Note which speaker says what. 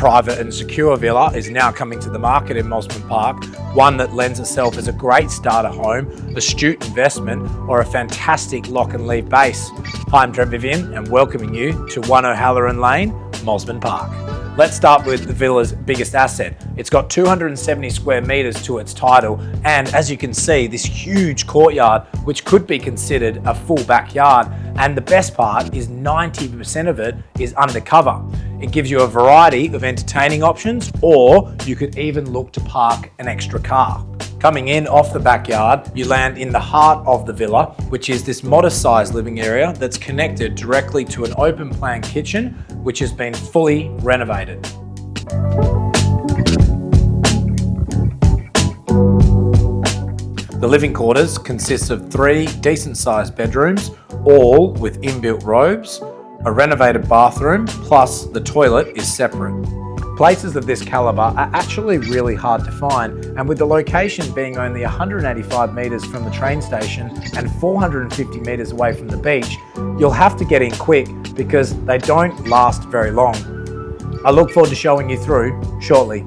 Speaker 1: private and secure villa is now coming to the market in Mosman Park, one that lends itself as a great starter home, astute investment, or a fantastic lock and leave base. Hi, I'm Trent Vivian and welcoming you to 1 O'Halloran Lane, Mosman Park. Let's start with the villa's biggest asset. It's got 270 square metres to its title, and as you can see, this huge courtyard, which could be considered a full backyard. And the best part is 90% of it is undercover. It gives you a variety of entertaining options, or you could even look to park an extra car. Coming in off the backyard, you land in the heart of the villa, which is this modest sized living area that's connected directly to an open plan kitchen, which has been fully renovated. The living quarters consists of 3 decent sized bedrooms, all with inbuilt robes, a renovated bathroom, plus the toilet is separate. Places of this calibre are actually really hard to find, and with the location being only 185 metres from the train station and 450 metres away from the beach, you'll have to get in quick because they don't last very long. I look forward to showing you through shortly.